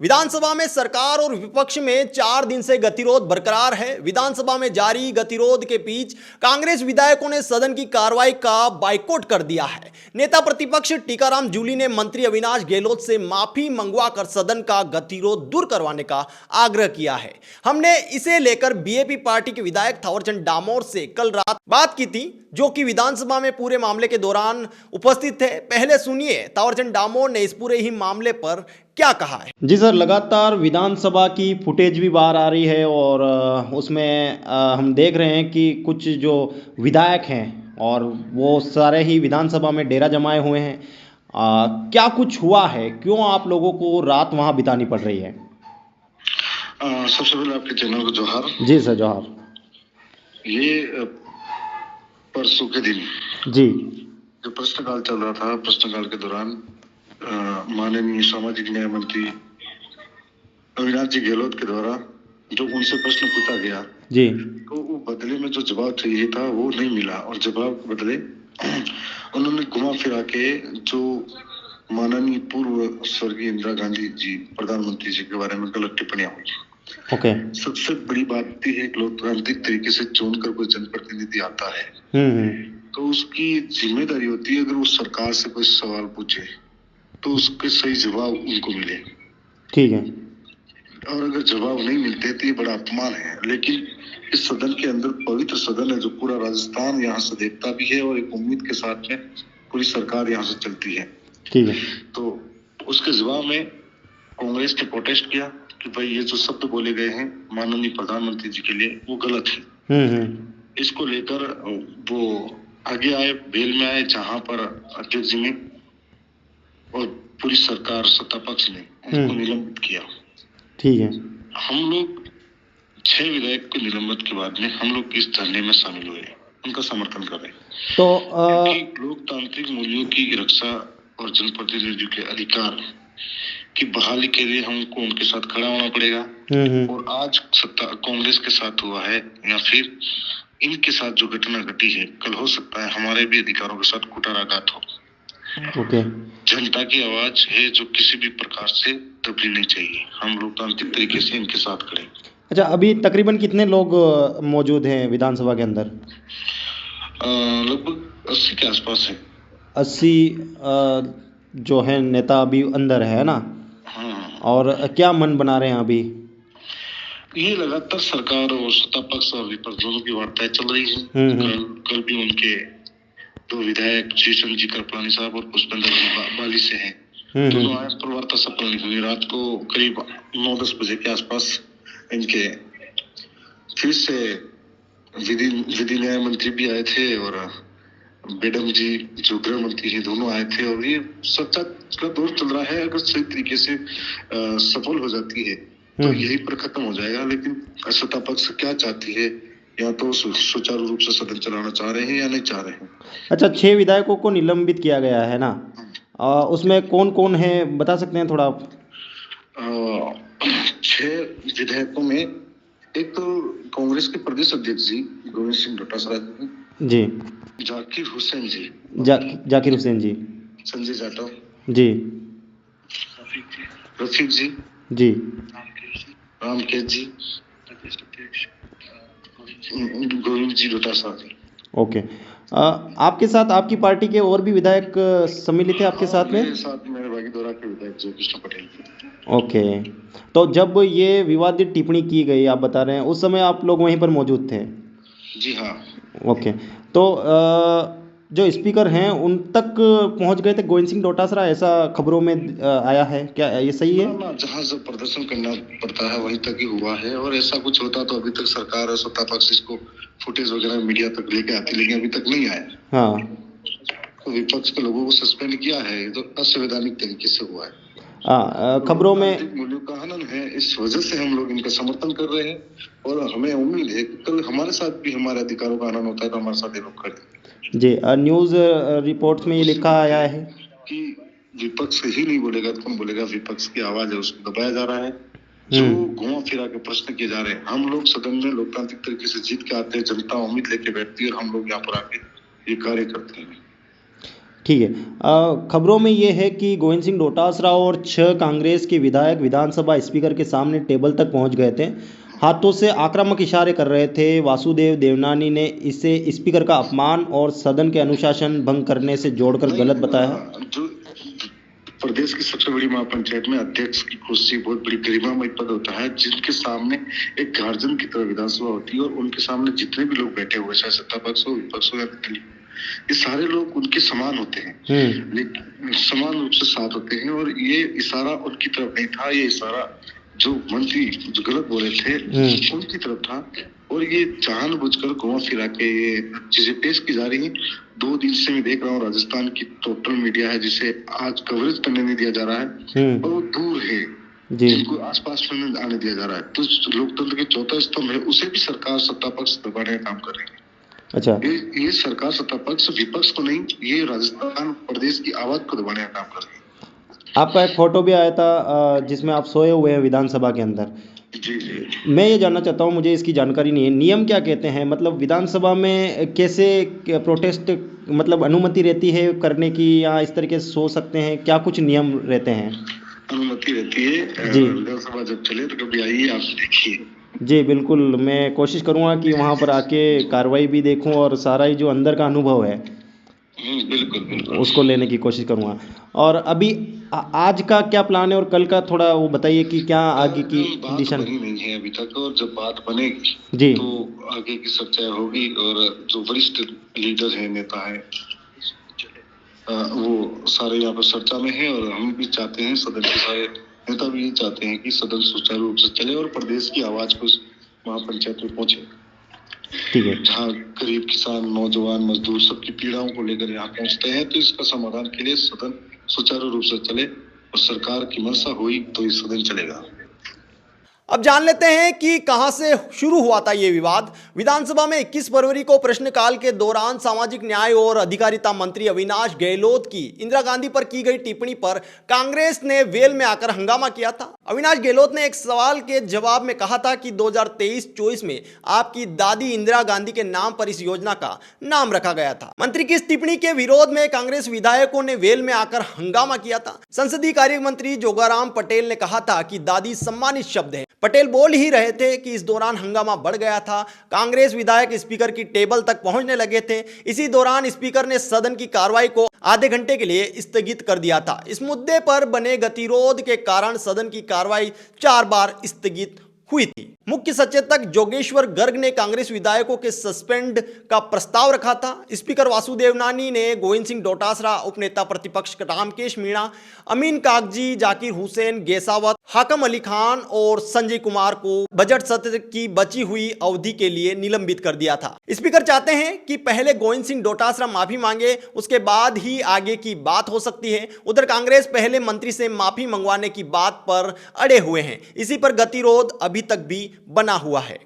विधानसभा में सरकार और विपक्ष में 4 दिन से गतिरोध बरकरार है। विधानसभा में जारी गतिरोध के बीच कांग्रेस विधायकों ने सदन की कार्रवाई का बाइकआउट कर दिया है। नेता प्रतिपक्ष टीकाराम जूली ने मंत्री अविनाश गहलोत से माफी मंगवाकर सदन का गतिरोध दूर करवाने का आग्रह किया है। हमने इसे लेकर बीएपी पार्टी के विधायक थावरचंद डामोर से कल रात बात की थी, जो कि विधानसभा में पूरे मामले के दौरान उपस्थित थे। पहले सुनिए थावरचंद डामोर ने इस पूरे ही मामले पर क्या कहा है। जी सर, लगातार विधानसभा की फुटेज भी बाहर आ रही है और उसमें हम देख रहे हैं कि कुछ जो विधायक हैं और वो सारे ही विधानसभा में डेरा जमाए हुए हैं। क्या कुछ हुआ है, क्यों आप लोगों को रात वहां बितानी पड़ रही है? सबसे पहले आपके चैनल को जोहार। जी सर, जोहार। ये परसों के दिन जी जो प्रश्नकाल चल रहा था, प्रश्नकाल के दौरान माननीय सामाजिक न्याय मंत्री अविनाश जी गहलोत के द्वारा जो उनसे प्रश्न पूछा गया जी, तो वो बदले में जो जवाब चाहिए था वो नहीं मिला, और जवाब के बदले उन्होंने घुमा फिरा के जो माननीय पूर्व स्वर्गीय इंदिरा गांधी जी प्रधानमंत्री जी के बारे में गलत टिप्पणियां हुई। ओके। सबसे बड़ी बात यह है कि लोकतांत्रिक तरीके से चुनकर कोई जनप्रतिनिधि आता है तो उसकी जिम्मेदारी होती है, अगर वो सरकार से कोई सवाल पूछे तो उसके सही जवाब उनको मिले। ठीक है। और अगर जवाब नहीं मिलते तो ये बड़ा अपमान है। लेकिन इस सदन के अंदर पवित्र सदन है जो पूरा राजस्थान यहाँ से देखता भी है और एक उम्मीद के साथ में पूरी सरकार यहाँ से चलती है। ठीक है। तो उसके जवाब में कांग्रेस ने प्रोटेस्ट किया कि भाई ये जो शब्द बोले गए हैं माननीय प्रधानमंत्री जी के लिए वो गलत है। इसको लेकर वो आगे आए, बेल में आए, जहां पर अध्यक्ष जी ने और पूरी सरकार सत्ता पक्ष ने उनको निलंबित किया। ठीक है। हम लोग 6 विधायक को निलंबित के बाद में हम लोग इस धरने में शामिल हुए, उनका समर्थन कर रहे। तो क्योंकि लोकतांत्रिक मूल्यों की रक्षा और जनप्रतिनिधियों के अधिकार की बहाली के लिए हमको उनके साथ खड़ा होना पड़ेगा। और आज सत्ता कांग्रेस के साथ हुआ है या फिर इनके साथ जो घटना घटी है, कल हो सकता है हमारे भी अधिकारों के साथ कुठाराघात हो। ओके। जनता की आवाज है जो किसी भी प्रकार से दबनी नहीं चाहिए। हम लोकतांत्रिक तरीके से इनके साथ खड़े। अच्छा, अभी तकरीबन कितने लोग मौजूद हैं विधानसभा के अंदर? लगभग 80 के आसपास है। 80 जो है नेता अभी अंदर है ना? हाँ। और क्या मन बना रहे हैं अभी? ये लगातार सरकार और सत्ता पक्ष और विपक्ष दोनों की वार्ताएं चल रही है। कल भी उनके 2 विधायक श्रीचंद जी कृपलानी साहब और पुष्पेंद्र बाली से हैं। दोनों आए पर वार्ता सफल नहीं हुई। रात को करीब 9-10 बजे के आसपास इनके फिर से विधि न्याय मंत्री भी आए थे और मैडम जी जो गृह मंत्री हैं दोनों आए थे। और ये चर्चा का दौर चल रहा है। अगर सही तरीके से सफल हो जाती है तो यही पर खत्म हो जाएगा। लेकिन सत्ता पक्ष क्या चाहती है, या तो सुचारू रूप से सदन चलाना चाह रहे हैं या नहीं चाह रहे हैं। अच्छा, 6 विधायकों को निलंबित किया गया है ना? उसमें कौन कौन है बता सकते हैं थोड़ा आप? 6 विधायकों में एक तो कांग्रेस के प्रदेश अध्यक्ष जी गोविंद सिंह डोटासरा जी, जाकिर हुसैन जी, जाकिर हुसैन जी, संजय जाटव जी, रफीक जी, जी, रामकेश जी, गोविंद जी डोटासरा जी। ओके। आपके साथ आपकी पार्टी के और भी विधायक सम्मिलित थे आपके साथ में? मेरे साथ मेरे बागीदोरा के विधायक जय कृष्ण पटेल। ओके। तो जब ये विवादित टिप्पणी की गई, आप बता रहे हैं उस समय आप लोग वहीं पर मौजूद थे? जी हाँ। ओके। तो जो स्पीकर हैं उन तक पहुंच गए थे गोविंद सिंह डोटासरा, ऐसा खबरों में आया है, क्या ये सही है? ना, जहाँ से प्रदर्शन करना पड़ता है वहीं तक ही हुआ है। और ऐसा कुछ होता तो अभी तक सरकार और सत्ता पक्ष इसको फुटेज वगैरह मीडिया तक लेके आती, लेकिन अभी तक नहीं आया। हाँ। तो विपक्ष के लोगों को सस्पेंड किया है, ये तो असंवैधानिक तरीके से हुआ है। खबरों में मूल्यों का हनन है, इस वजह से हम लोग इनका समर्थन कर रहे हैं। और हमें उम्मीद है कि कल हमारे साथ भी हमारे अधिकारों का हनन होता है तो हमारे साथ ये लोग खड़े। जी, न्यूज़ रिपोर्ट्स में ये लिखा आया है कि विपक्ष ही नहीं बोलेगा तो कौन बोलेगा। विपक्ष की आवाज है उसको दबाया जा रहा है। जो घुमा फिरा के प्रश्न किए जा रहे हैं, हम लोग सदन में लोकतांत्रिक तरीके से जीत के आते हैं, जनता उम्मीद लेके बैठती है और हम लोग यहाँ पर आके ये कार्य करते हैं। ठीक है। खबरों में ये है कि गोविंद सिंह डोटासरा और 6 कांग्रेस के विधायक विधानसभा स्पीकर के सामने टेबल तक पहुंच गए थे, हाथों से आक्रामक इशारे कर रहे थे। वासुदेव देवनानी ने इसे स्पीकर का अपमान और सदन के अनुशासन भंग करने से जोड़कर गलत बताया। जो प्रदेश की सबसे बड़ी महापंचायत में अध्यक्ष की कुर्सी बहुत बड़ी गरिमामय पद होता है, जिनके सामने एक गार्जियन की तरह विधानसभा होती है और उनके सामने जितने भी लोग बैठे हुए, चाहे सत्ता पक्ष हो, विपक्ष हो या निर्दलीय, ये सारे लोग उनके समान होते हैं, लेकिन समान रूप से साथ होते हैं। और ये इशारा उनकी तरफ नहीं था, ये इशारा जो मंत्री जो गलत बोले थे उनकी तरफ था। और ये जानबूझकर घुमा फिरा के ये चीजें पेश की जा रही है। 2 दिन से मैं देख रहा हूँ राजस्थान की टोटल मीडिया है जिसे आज कवरेज करने नहीं दिया जा रहा है और वो दूर है, जिनको आसपास में नहीं आने दिया जा रहा है। तो लोकतंत्र के चौथा स्तंभ है, उसे भी सरकार सत्ता पक्ष दबाने का काम कर रही है। अच्छा, ये सरकार सत्ता पक्ष विपक्ष को नहीं, ये राजस्थान प्रदेश की आवाज को दबाने का काम कर रही है। आपका एक फोटो भी आया था जिसमें आप सोए हुए हैं विधानसभा के अंदर। जी। मैं ये जानना चाहता हूँ, मुझे इसकी जानकारी नहीं है, नियम क्या कहते हैं? मतलब विधानसभा में कैसे प्रोटेस्ट मतलब अनुमति रहती है करने की, या इस तरीके से सो सकते हैं, क्या कुछ नियम रहते हैं? अनुमति रहती है जी। विधानसभा जब चले तो कभी आइए, आप देखिए। जी बिल्कुल, मैं कोशिश करूँगा कि वहाँ पर आके कार्रवाई भी देखूँ और सारा ही जो अंदर का अनुभव है बिल्कुल उसको लेने की कोशिश करूँगा। और अभी आज का क्या प्लान है और कल का थोड़ा वो बताइए कि क्या आगे की बात दिशा। बनी नहीं है अभी तक, और जब बात बनेगी जी। तो आगे की चर्चा होगी। और जो वरिष्ठ लीडर है, नेता है, वो सारे यहाँ पर चर्चा में है। और हम भी चाहते हैं, सदन के सारे नेता भी ये चाहते हैं कि सदन सुचारू रूप से चले और प्रदेश की आवाज को महापंचायत में पहुंचे। ठीक है। जहाँ गरीब किसान, नौजवान, मजदूर सबकी पीड़ाओं को लेकर यहाँ पहुंचते हैं, तो इसका समाधान के लिए सदन सुचारू रूप से चले और सरकार की मंशा हुई तो ये सदन चलेगा। अब जान लेते हैं कि कहां से शुरू हुआ था ये विवाद। विधानसभा में 21 फरवरी को प्रश्नकाल के दौरान सामाजिक न्याय और अधिकारिता मंत्री अविनाश गहलोत की इंदिरा गांधी पर की गई टिप्पणी पर कांग्रेस ने वेल में आकर हंगामा किया था। अविनाश गहलोत ने एक सवाल के जवाब में कहा था कि 2023-24 में आपकी दादी इंदिरा गांधी के नाम पर इस योजना का नाम रखा गया था। मंत्री की इस टिप्पणी के विरोध में कांग्रेस विधायकों ने वेल में आकर हंगामा किया था। संसदीय कार्य मंत्री जोगाराम पटेल ने कहा था कि दादी सम्मानित शब्द है। पटेल बोल ही रहे थे कि इस दौरान हंगामा बढ़ गया था। कांग्रेस विधायक स्पीकर की टेबल तक पहुंचने लगे थे। इसी दौरान स्पीकर ने सदन की कार्रवाई को आधे घंटे के लिए स्थगित कर दिया था। इस मुद्दे पर बने गतिरोध के कारण सदन की कार्रवाई 4 बार स्थगित हुई थी। मुख्य सचेतक जोगेश्वर गर्ग ने कांग्रेस विधायकों के सस्पेंड का प्रस्ताव रखा था। स्पीकर वासुदेव नानी ने गोविंद सिंह डोटासरा, उपनेता प्रतिपक्ष रामकेश मीणा, अमीन कागजी, जाकिर हुसैन गेसावत, हाकम अली खान और संजय कुमार को बजट सत्र की बची हुई अवधि के लिए निलंबित कर दिया था। स्पीकर चाहते हैं कि पहले गोविंद सिंह डोटासरा माफी मांगे, उसके बाद ही आगे की बात हो सकती है। उधर कांग्रेस पहले मंत्री से माफी मंगवाने की बात पर अड़े हुए हैं। इसी पर गतिरोध अभी तक भी बना हुआ है।